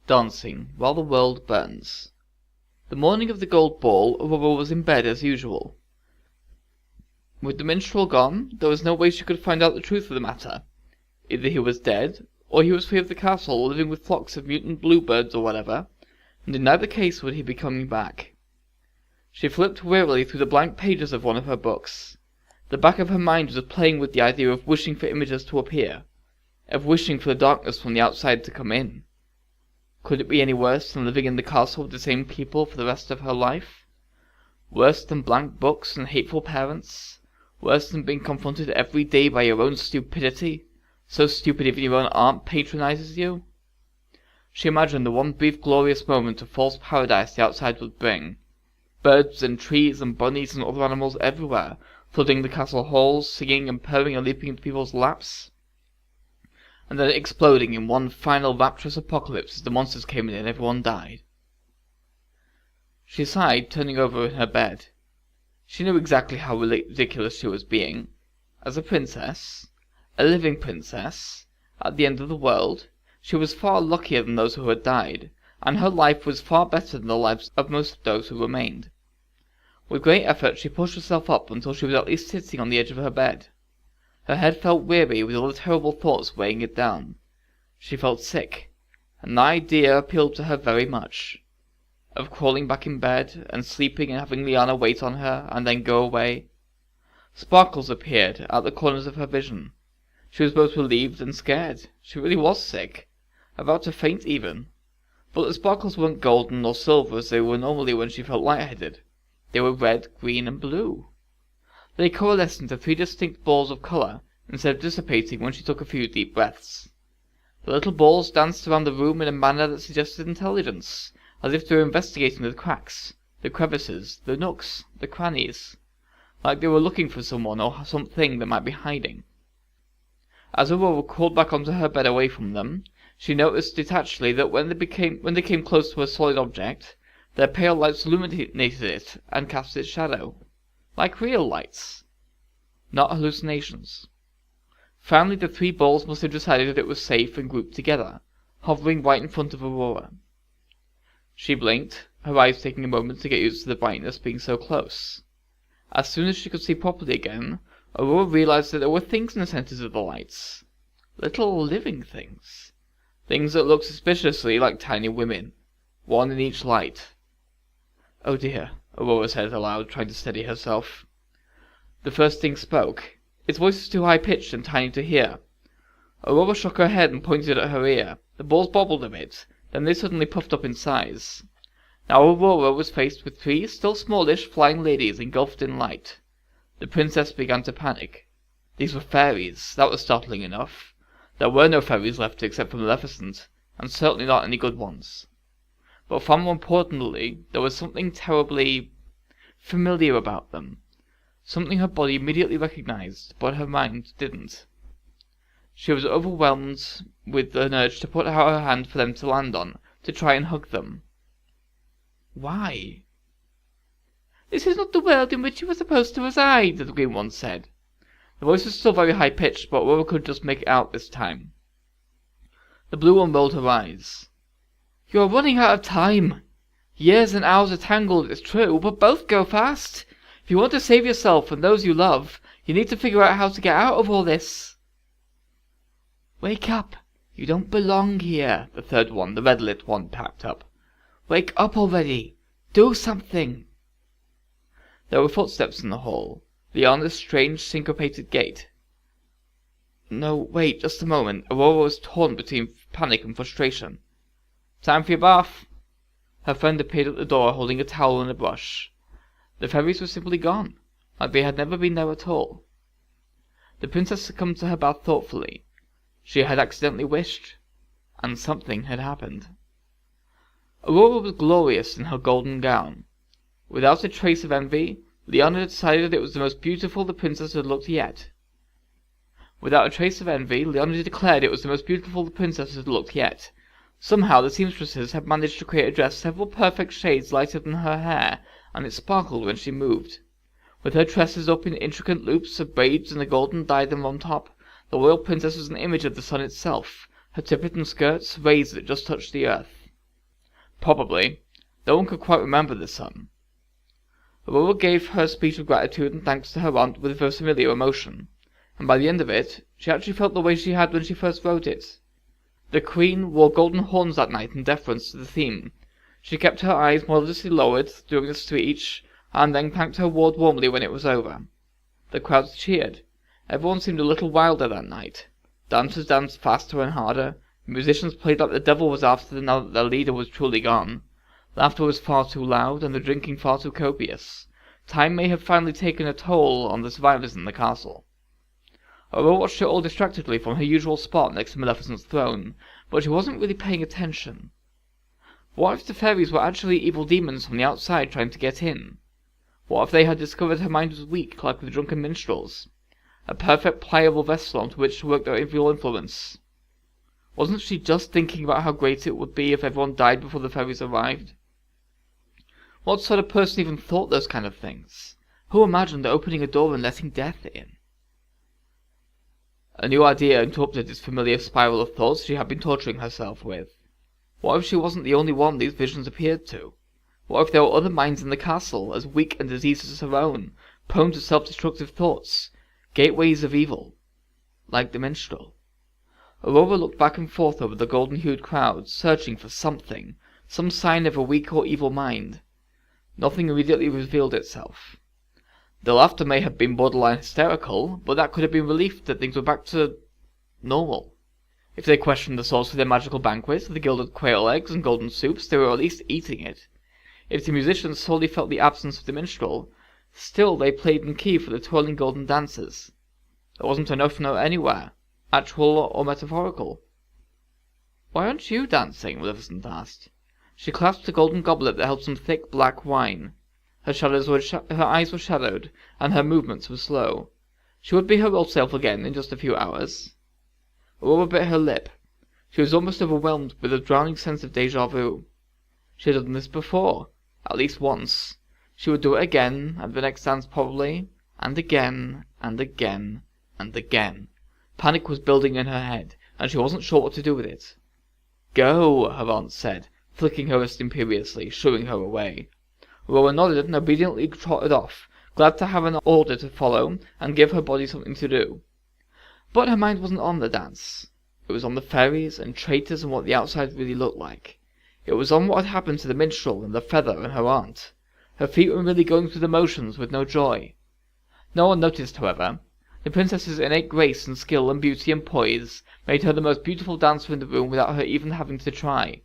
Dancing while the world burns. The morning of the gold ball, Aurora was in bed as usual. With the minstrel gone, there was no way she could find out the truth of the matter. Either he was dead, or he was free of the castle, living with flocks of mutant bluebirds or whatever, and in neither case would he be coming back. She flipped wearily through the blank pages of one of her books. The back of her mind was playing with the idea of wishing for images to appear, of wishing for the darkness from the outside to come in. Could it be any worse than living in the castle with the same people for the rest of her life? Worse than blank books and hateful parents? Worse than being confronted every day by your own stupidity? So stupid even your own aunt patronizes you? She imagined the one brief glorious moment of false paradise the outside would bring. Birds and trees and bunnies and other animals everywhere, flooding the castle halls, singing and purring and leaping into people's laps. And then exploding in one final rapturous apocalypse as the monsters came in and everyone died. She sighed, turning over in her bed. She knew exactly how ridiculous she was being. As a princess, a living princess, at the end of the world, she was far luckier than those who had died, and her life was far better than the lives of most of those who remained. With great effort she pushed herself up until she was at least sitting on the edge of her bed. Her head felt weary with all the terrible thoughts weighing it down. She felt sick, and the idea appealed to her very much. Of crawling back in bed, and sleeping and having Liana wait on her, and then go away. Sparkles appeared at the corners of her vision. She was both relieved and scared. She really was sick, about to faint even. But the sparkles weren't golden or silver as they were normally when she felt lightheaded. They were red, green, and blue. They coalesced into 3 distinct balls of colour, instead of dissipating when she took a few deep breaths. The little balls danced around the room in a manner that suggested intelligence, as if they were investigating the cracks, the crevices, the nooks, the crannies, like they were looking for someone or something that might be hiding. As Aurora crawled back onto her bed away from them, she noticed detachedly that when they came close to a solid object, their pale lights illuminated it and cast its shadow, like real lights, not hallucinations. Finally the 3 balls must have decided that it was safe and grouped together, hovering right in front of Aurora. She blinked, her eyes taking a moment to get used to the brightness being so close. As soon as she could see properly again, Aurora realized that there were things in the centers of the lights. Little living things. Things that looked suspiciously like tiny women, one in each light. "Oh dear," Aurora said aloud, trying to steady herself. The first thing spoke. Its voice was too high-pitched and tiny to hear. Aurora shook her head and pointed at her ear. The balls bobbled a bit, then they suddenly puffed up in size. Now Aurora was faced with 3 still smallish flying ladies engulfed in light. The princess began to panic. These were fairies. That was startling enough. There were no fairies left except for Maleficent, and certainly not any good ones. But far more importantly, there was something terribly familiar about them. Something her body immediately recognized, but her mind didn't. She was overwhelmed with an urge to put out her hand for them to land on, to try and hug them. Why? "This is not the world in which you were supposed to reside," the green one said. The voice was still very high-pitched, but Aurora could just make it out this time. The blue one rolled her eyes. "You are running out of time. Years and hours are tangled, it's true, but both go fast. If you want to save yourself and those you love, you need to figure out how to get out of all this." "Wake up. You don't belong here," the third one, the red-lit one, packed up. "Wake up already. Do something." There were footsteps in the hall, beyond this strange syncopated gate. No, wait, just a moment. Aurora was torn between panic and frustration. "Time for your bath." Her friend appeared at the door holding a towel and a brush. The fairies were simply gone, like they had never been there at all. The princess succumbed to her bath thoughtfully. She had accidentally wished, and something had happened. Aurora was glorious in her golden gown. Without a trace of envy, Liana decided that it was the most beautiful the princess had looked yet. Without a trace of envy, Liana declared it was the most beautiful the princess had looked yet. Somehow the seamstresses had managed to create a dress several perfect shades lighter than her hair, and it sparkled when she moved. With her tresses up in intricate loops of braids and a golden diadem on top, the royal princess was an image of the sun itself, her tippet and skirts raised that just touched the earth. Probably. No one could quite remember the sun. Aurora gave her speech of gratitude and thanks to her aunt with a familiar emotion, and by the end of it, she actually felt the way she had when she first wrote it. The Queen wore golden horns that night in deference to the theme. She kept her eyes modestly lowered during the speech, and then thanked her ward warmly when it was over. The crowds cheered. Everyone seemed a little wilder that night. Dancers danced faster and harder. The musicians played like the devil was after them now that their leader was truly gone. Laughter was far too loud, and the drinking far too copious. Time may have finally taken a toll on the survivors in the castle. Aurora watched it all distractedly from her usual spot next to Maleficent's throne, but she wasn't really paying attention. What if the fairies were actually evil demons from the outside trying to get in? What if they had discovered her mind was weak, like the drunken minstrels? A perfect pliable vessel onto which to work their evil influence. Wasn't she just thinking about how great it would be if everyone died before the fairies arrived? What sort of person even thought those kind of things? Who imagined opening a door and letting death in? A new idea interrupted this familiar spiral of thoughts she had been torturing herself with. What if she wasn't the only one these visions appeared to? What if there were other minds in the castle, as weak and diseased as her own, prone to self-destructive thoughts, gateways of evil, like the minstrel? Aurora looked back and forth over the golden-hued crowd, searching for something, some sign of a weak or evil mind. Nothing immediately revealed itself. The laughter may have been borderline hysterical, but that could have been relief that things were back to normal. If they questioned the source of their magical banquet, the gilded quail eggs and golden soups, they were at least eating it. If the musicians solely felt the absence of the minstrel, still they played in key for the twirling golden dances. There wasn't a note from her anywhere, actual or metaphorical. "Why aren't you dancing?" Maleficent asked. She clasped a golden goblet that held some thick black wine. Her eyes were shadowed, and her movements were slow. She would be her old self again in just a few hours. Aurora bit her lip. She was almost overwhelmed with a drowning sense of déjà vu. She had done this before, at least once. She would do it again, at the next dance probably, and again, and again, and again. Panic was building in her head, and she wasn't sure what to do with it. "Go," her aunt said, flicking her wrist imperiously, shooing her away. Aurora nodded and obediently trotted off, glad to have an order to follow and give her body something to do. But her mind wasn't on the dance. It was on the fairies and traitors and what the outside really looked like. It was on what had happened to the minstrel and the feather and her aunt. Her feet were really going through the motions with no joy. No one noticed, however. The princess's innate grace and skill and beauty and poise made her the most beautiful dancer in the room without her even having to try.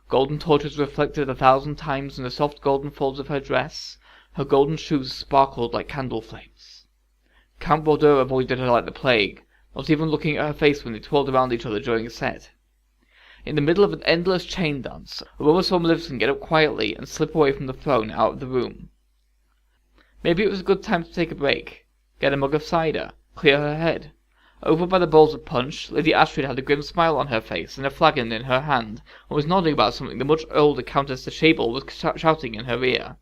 Golden torches reflected 1,000 times in the soft golden folds of her dress. Her golden shoes sparkled like candle flames. Count Bordeaux avoided her like the plague, not even looking at her face when they twirled around each other during a set. In the middle of an endless chain dance, Aurora saw Maleficent get up quietly and slip away from the throne out of the room. Maybe it was a good time to take a break, get a mug of cider, clear her head. Over by the bowls of punch, Lady Astrid had a grim smile on her face and a flagon in her hand, and was nodding about something the much older Countess de Chabel was shouting in her ear.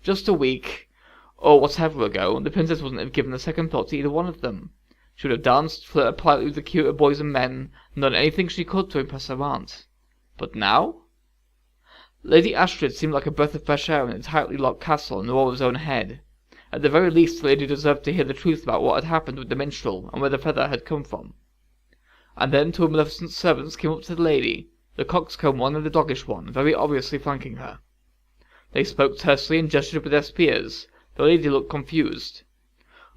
Just a week, or whatever ago, the princess wouldn't have given a second thought to either one of them. She would have danced, flirted politely with the cuter boys and men, and done anything she could to impress her aunt. But now? Lady Astrid seemed like a breath of fresh air in a tightly locked castle in Aurora's own head. At the very least, the lady deserved to hear the truth about what had happened with the minstrel and where the feather had come from. And then two of Maleficent's servants came up to the lady, the coxcomb one and the doggish one, very obviously flanking her. They spoke tersely and gestured with their spears. The lady looked confused.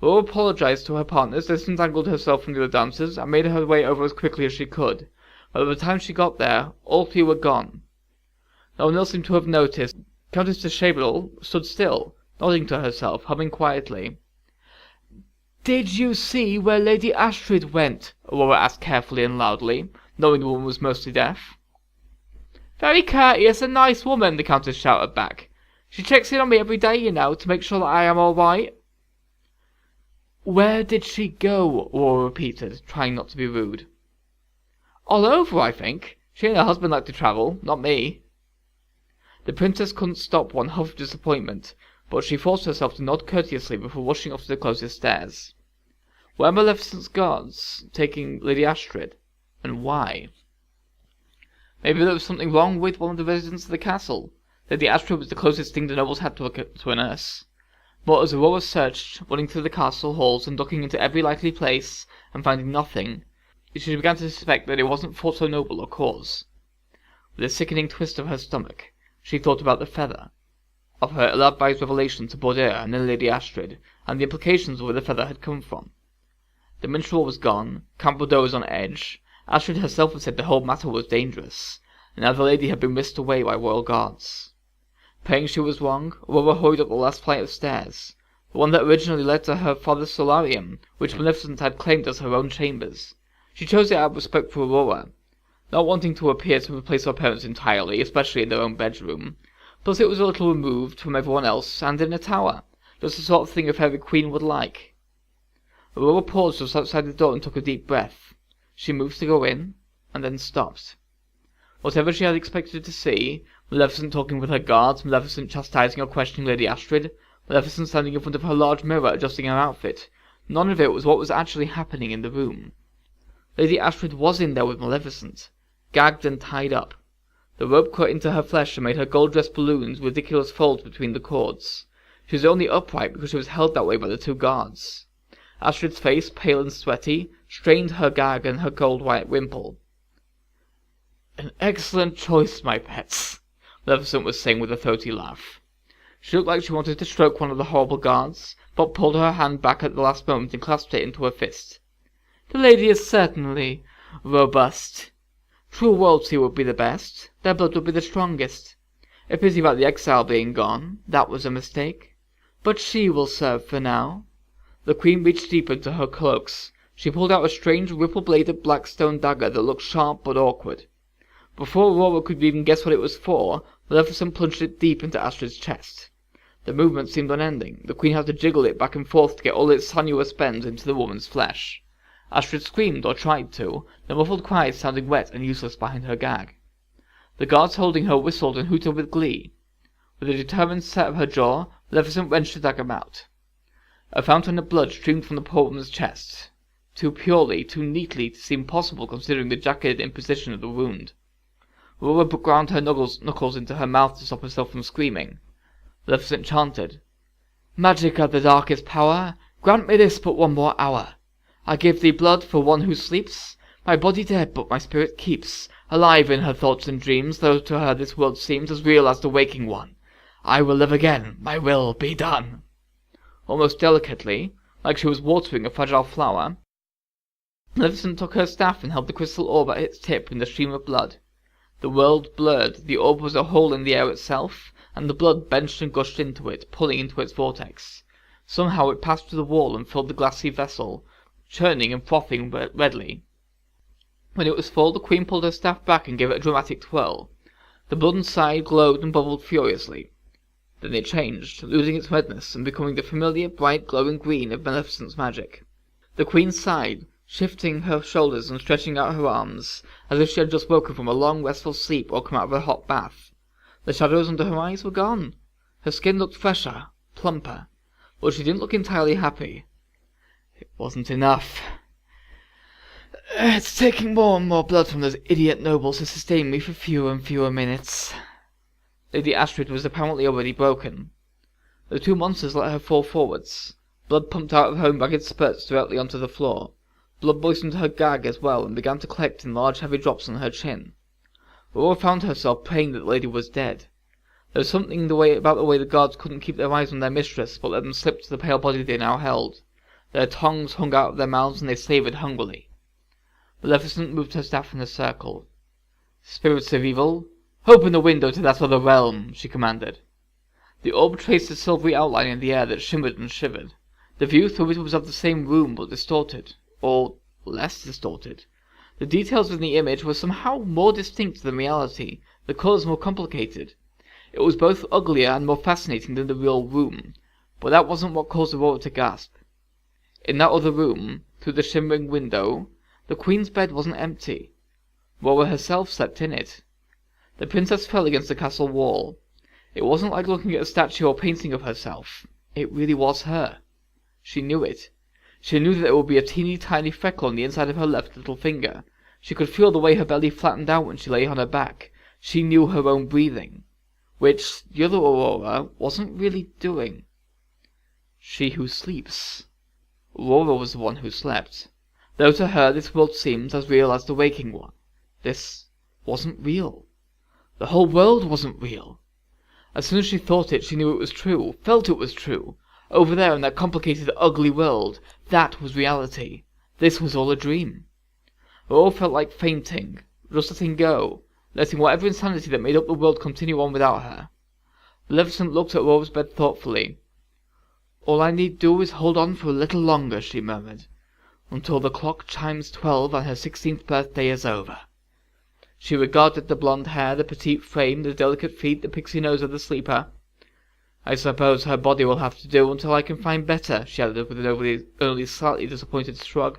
Aurora apologized to her partners, disentangled herself from the other dancers, and made her way over as quickly as she could. But by the time she got there, all three were gone. No one else seemed to have noticed. Countess de Chabel stood still, nodding to herself, humming quietly. "Did you see where Lady Astrid went?" Aurora asked carefully and loudly, knowing the woman was mostly deaf. "Very courteous and nice woman," the Countess shouted back. "She checks in on me every day, you know, to make sure that I am all right." "Where did she go?" Aurora repeated, trying not to be rude. "All over, I think. She and her husband like to travel, not me." The princess couldn't stop one huff of disappointment, but she forced herself to nod courteously before rushing off to the closest stairs. Where Maleficent's guards taking Lady Astrid, and why? Maybe there was something wrong with one of the residents of the castle. Lady Astrid was the closest thing the nobles had to a nurse. But as Aurora searched, running through the castle halls and looking into every likely place, and finding nothing, she began to suspect that it wasn't for so noble a cause. With a sickening twist of her stomach, she thought about the feather, of her ill-advised revelation to Aurora and then Lady Astrid, and the implications of where the feather had come from. The minstrel was gone, Count Bordeaux was on edge, Astrid herself had said the whole matter was dangerous, and now the lady had been whisked away by royal guards. Praying she was wrong, Aurora hurried up the last flight of stairs, the one that originally led to her father's solarium, which Maleficent had claimed as her own chambers. She chose it out of respect for Aurora, not wanting to appear to replace her parents entirely, especially in their own bedroom. Plus it was a little removed from everyone else, and in a tower, just the sort of thing a fairy queen would like. Aurora paused just outside the door and took a deep breath. She moved to go in, and then stopped. Whatever she had expected to see, Maleficent talking with her guards, Maleficent chastising or questioning Lady Astrid, Maleficent standing in front of her large mirror adjusting her outfit, none of it was what was actually happening in the room. Lady Astrid was in there with Maleficent, gagged and tied up. The rope cut into her flesh and made her gold-dressed balloons ridiculous folds between the cords. She was only upright because she was held that way by the two guards. Astrid's face, pale and sweaty, strained her gag and her gold-white wimple. "An excellent choice, my pets," Maleficent was saying with a throaty laugh. She looked like she wanted to stroke one of the horrible guards, but pulled her hand back at the last moment and clasped it into her fist. "The lady is certainly robust. True royalty would be the best, their blood would be the strongest. A pity about the exile being gone, that was a mistake. But she will serve for now." The Queen reached deep into her cloaks. She pulled out a strange ripple-bladed black stone dagger that looked sharp but awkward. Before Aurora could even guess what it was for, Maleficent plunged it deep into Astrid's chest. The movement seemed unending. The Queen had to jiggle it back and forth to get all its sinuous bends into the woman's flesh. Astrid screamed, or tried to, the muffled cries sounding wet and useless behind her gag. The guards holding her whistled and hooted with glee. With a determined set of her jaw, Maleficent wrenched the dagger out. A fountain of blood streamed from the poor woman's chest, too purely, too neatly to seem possible considering the jagged imposition of the wound. Aurora ground her knuckles into her mouth to stop herself from screaming. Maleficent chanted, "Magic of the darkest power, grant me this but one more hour. I give thee blood for one who sleeps, my body dead but my spirit keeps, alive in her thoughts and dreams, though to her this world seems as real as the waking one. I will live again, my will be done." Almost delicately, like she was watering a fragile flower, Maleficent took her staff and held the crystal orb at its tip in the stream of blood. The world blurred, the orb was a hole in the air itself, and the blood benched and gushed into it, pulling into its vortex. Somehow it passed through the wall and filled the glassy vessel, churning and frothing redly. When it was full, the Queen pulled her staff back and gave it a dramatic twirl. The blood inside glowed and bubbled furiously. Then it changed, losing its redness and becoming the familiar, bright, glowing green of Maleficent's magic. The Queen sighed, shifting her shoulders and stretching out her arms, as if she had just woken from a long, restful sleep or come out of a hot bath. The shadows under her eyes were gone. Her skin looked fresher, plumper, but she didn't look entirely happy. It wasn't enough. "It's taking more and more blood from those idiot nobles to sustain me for fewer and fewer minutes." Lady Astrid was apparently already broken. The two monsters let her fall forwards. Blood pumped out of her in ragged spurts directly onto the floor. Blood moistened her gag as well and began to collect in large heavy drops on her chin. Aurora found herself praying that the lady was dead. There was something about the way the guards couldn't keep their eyes on their mistress, but let them slip to the pale body they now held. Their tongues hung out of their mouths and they savoured hungrily. Maleficent moved her staff in a circle. "Spirits of evil, open the window to that other realm," she commanded. The orb traced a silvery outline in the air that shimmered and shivered. The view through it was of the same room, but distorted, or less distorted. The details in the image were somehow more distinct than reality, the colours more complicated. It was both uglier and more fascinating than the real room, but that wasn't what caused Aurora to gasp. In that other room, through the shimmering window, the Queen's bed wasn't empty. Aurora herself slept in it. The princess fell against the castle wall. It wasn't like looking at a statue or painting of herself. It really was her. She knew it. She knew that there would be a teeny tiny freckle on the inside of her left little finger, She could feel the way her belly flattened out when she lay on her back. She knew her own breathing, which the other Aurora wasn't really doing. She who sleeps. Aurora was the one who slept. Though to her this world seemed as real as the waking one. This wasn't real. The whole world wasn't real. As soon as she thought it, she knew it was true, felt it was true. Over there in that complicated, ugly world, that was reality. This was all a dream. Aurora felt like fainting, just letting go, letting whatever insanity that made up the world continue on without her. Maleficent looked at Aurora's bed thoughtfully. "All I need do is hold on for a little longer," she murmured, "until the clock chimes 12 and her 16th birthday is over." She regarded the blonde hair, the petite frame, the delicate feet, the pixie nose of the sleeper. "I suppose her body will have to do until I can find better," she added with an only slightly disappointed shrug.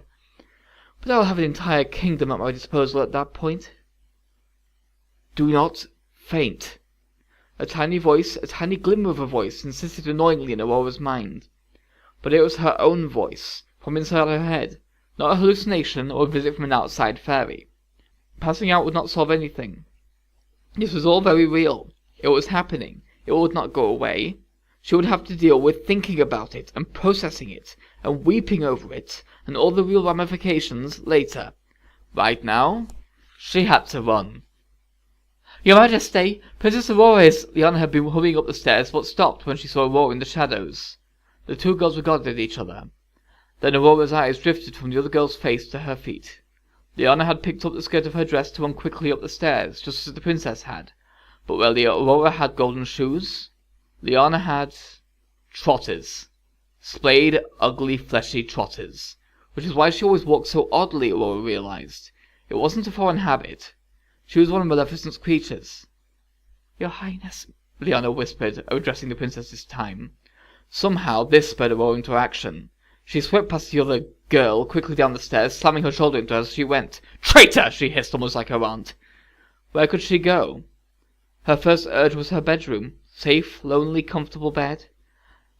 "But I'll have an entire kingdom at my disposal at that point." "Do not faint." A tiny voice, a tiny glimmer of a voice, insisted annoyingly in Aurora's mind. But it was her own voice, from inside her head, not a hallucination or a visit from an outside fairy. Passing out would not solve anything. This was all very real. It was happening. It would not go away. She would have to deal with thinking about it, and processing it, and weeping over it, and all the real ramifications later. Right now, she had to run. "Your Majesty, Princess Aurora is—" Liana had been hurrying up the stairs, but stopped when she saw Aurora in the shadows. The two girls regarded each other. Then Aurora's eyes drifted from the other girl's face to her feet. Liana had picked up the skirt of her dress to run quickly up the stairs, just as the princess had. But where Aurora had golden shoes, Liana had trotters. Splayed, ugly, fleshy trotters. Which is why she always walked so oddly, Aurora realized. It wasn't a foreign habit. She was one of Maleficent's creatures. "Your Highness," Liana whispered, addressing the princess this time. Somehow this spurred Aurora into action. She swept past the other girl, quickly down the stairs, slamming her shoulder into her as she went. "Traitor!" she hissed, almost like her aunt. Where could she go? Her first urge was her bedroom. Safe, lonely, comfortable bed.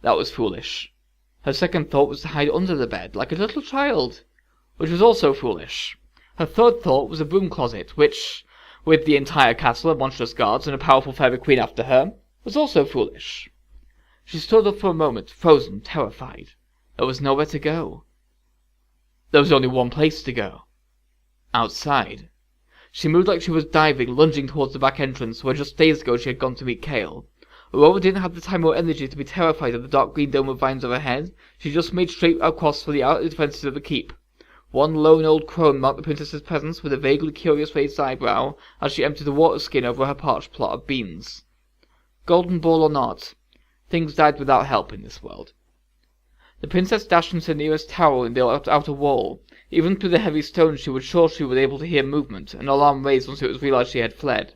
That was foolish. Her second thought was to hide under the bed, like a little child, which was also foolish. Her third thought was a broom closet, which, with the entire castle of monstrous guards and a powerful fairy queen after her, was also foolish. She stood up for a moment, frozen, terrified. There was nowhere to go. There was only one place to go. Outside. She moved like she was diving, lunging towards the back entrance, where just days ago she had gone to meet Kale. Aurora didn't have the time or energy to be terrified of the dark green dome of vines overhead. She just made straight across for the outer defences of the keep. One lone old crone marked the princess's presence with a vaguely curious raised eyebrow as she emptied the water skin over her parched plot of beans. Golden ball or not, things died without help in this world. The princess dashed into the nearest tower in the outer wall. Even through the heavy stones she was sure she was able to hear movement, an alarm raised once it was realized she had fled.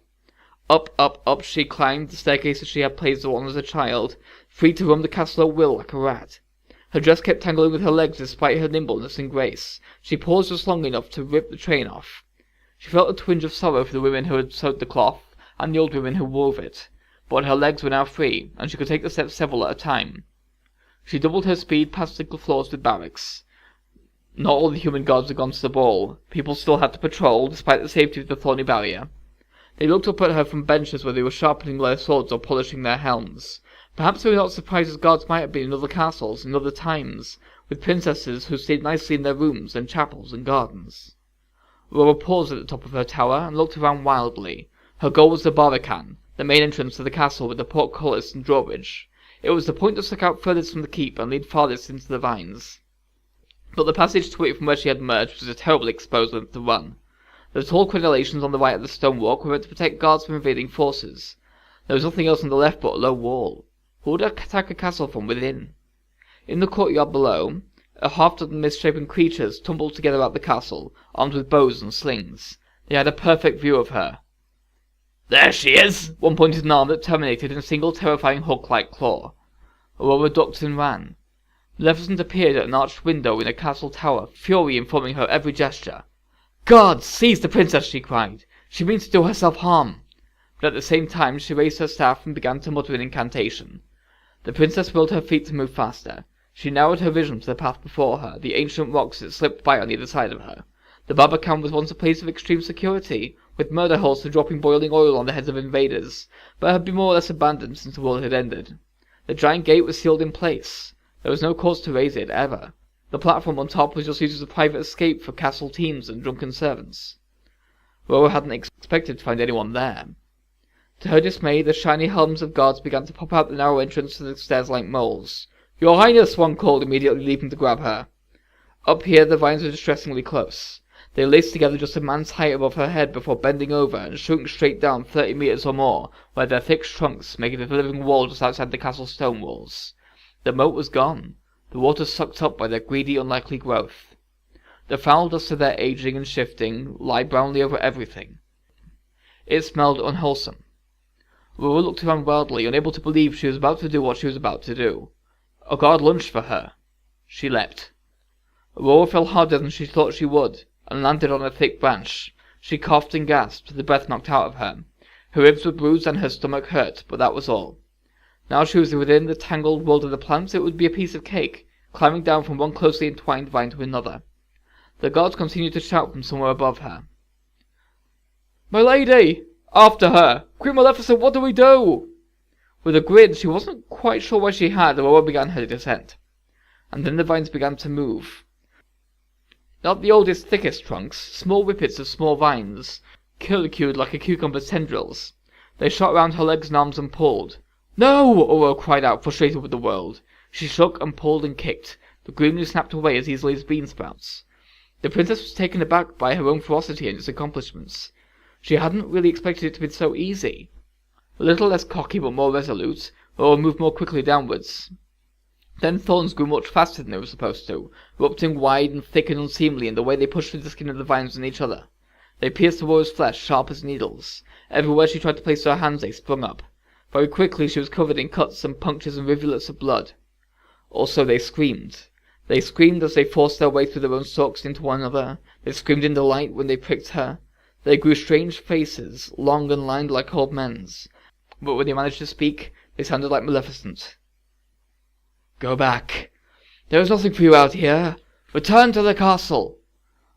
Up, up, up she climbed the staircases she had played on as a child, free to roam the castle at will like a rat. Her dress kept tangling with her legs despite her nimbleness and grace. She paused just long enough to rip the train off. She felt a twinge of sorrow for the women who had sewed the cloth, and the old women who wove it, but her legs were now free, and she could take the steps several at a time. She doubled her speed past the floors with barracks. Not all the human guards had gone to the ball. People still had to patrol, despite the safety of the thorny barrier. They looked up at her from benches where they were sharpening their swords or polishing their helms. Perhaps they were not surprised as guards might have been in other castles, in other times, with princesses who stayed nicely in their rooms and chapels and gardens. Aurora paused at the top of her tower and looked around wildly. Her goal was the Barbican, the main entrance to the castle with the portcullis and drawbridge. It was the point that stuck out furthest from the keep and lead farthest into the vines. But the passage to it from where she had emerged was a terrible exposement to run. The tall crenellations on the right of the stonework were meant to protect guards from invading forces. There was nothing else on the left but a low wall. Who would attack a castle from within? In the courtyard below, a half-dozen misshapen creatures tumbled together out the castle, armed with bows and slings. They had a perfect view of her. "There she is!" One pointed an arm that terminated in a single terrifying hook-like claw. Aurora ducked and ran. Maleficent appeared at an arched window in a castle tower, fury informing her every gesture. "Guards, seize the princess!" she cried. "She means to do herself harm!" But at the same time she raised her staff and began to mutter an incantation. The princess willed her feet to move faster. She narrowed her vision to the path before her, the ancient rocks that slipped by on either side of her. The Barbican was once a place of extreme security, with murder holes for dropping boiling oil on the heads of invaders, but had been more or less abandoned since the war had ended. The giant gate was sealed in place. There was no cause to raise it, ever. The platform on top was just used as a private escape for castle teams and drunken servants. Aurora hadn't expected to find anyone there. To her dismay, the shiny helms of guards began to pop out the narrow entrance to the stairs like moles. "Your Highness!" one called, immediately leaping to grab her. Up here, the vines were distressingly close. They laced together just a man's height above her head before bending over and shooting straight down 30 meters or more, where their thick trunks made a living wall just outside the castle stone walls. The moat was gone, the water sucked up by their greedy, unlikely growth. The foul dust of their aging and shifting lay brownly over everything. It smelled unwholesome. Aurora looked around wildly, unable to believe she was about to do what she was about to do. A guard lunged for her. She leapt. Aurora fell harder than she thought she would, and landed on a thick branch. She coughed and gasped, the breath knocked out of her. Her ribs were bruised and her stomach hurt, but that was all. Now she was within the tangled world of the plants, it would be a piece of cake, climbing down from one closely entwined vine to another. The guards continued to shout from somewhere above her. "My lady! After her! Queen Maleficent, what do we do?" With a grin she wasn't quite sure where she had, Aurora began her descent. And then the vines began to move. Not the oldest, thickest trunks, small whippets of small vines, curlicued like a cucumber's tendrils. They shot round her legs and arms and pulled. "No!" Aurora cried out, frustrated with the world. She shook and pulled and kicked. The greenery snapped away as easily as bean sprouts. The princess was taken aback by her own ferocity and its accomplishments. She hadn't really expected it to be so easy. A little less cocky but more resolute, Aurora moved more quickly downwards. Then thorns grew much faster than they were supposed to, erupting wide and thick and unseemly in the way they pushed through the skin of the vines and each other. They pierced Aurora's flesh, sharp as needles. Everywhere she tried to place her hands they sprung up. Very quickly she was covered in cuts and punctures and rivulets of blood. Also they screamed. They screamed as they forced their way through their own stalks into one another. They screamed in delight when they pricked her. They grew strange faces, long and lined like old men's. But when they managed to speak, they sounded like Maleficent. "Go back. There is nothing for you out here. Return to the castle."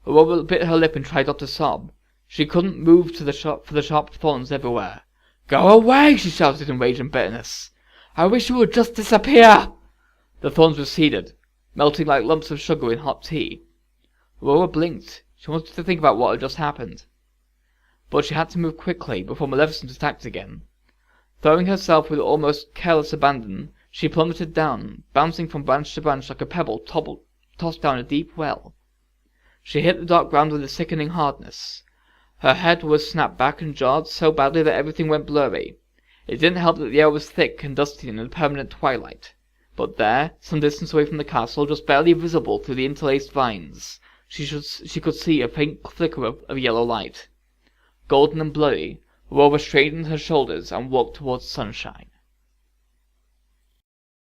Aurora bit her lip and tried not to sob. She couldn't move for the sharp thorns everywhere. "Go away!" she shouted in rage and bitterness. "I wish you would just disappear!" The thorns receded, melting like lumps of sugar in hot tea. Aurora blinked. She wanted to think about what had just happened. But she had to move quickly before Maleficent attacked again. Throwing herself with almost careless abandon, she plummeted down, bouncing from branch to branch like a pebble tossed down a deep well. She hit the dark ground with a sickening hardness. Her head was snapped back and jarred so badly that everything went blurry. It didn't help that the air was thick and dusty in a permanent twilight. But there, some distance away from the castle, just barely visible through the interlaced vines, she could see a faint flicker of yellow light. Golden and bloody, Aurora straightened her shoulders and walked towards sunshine.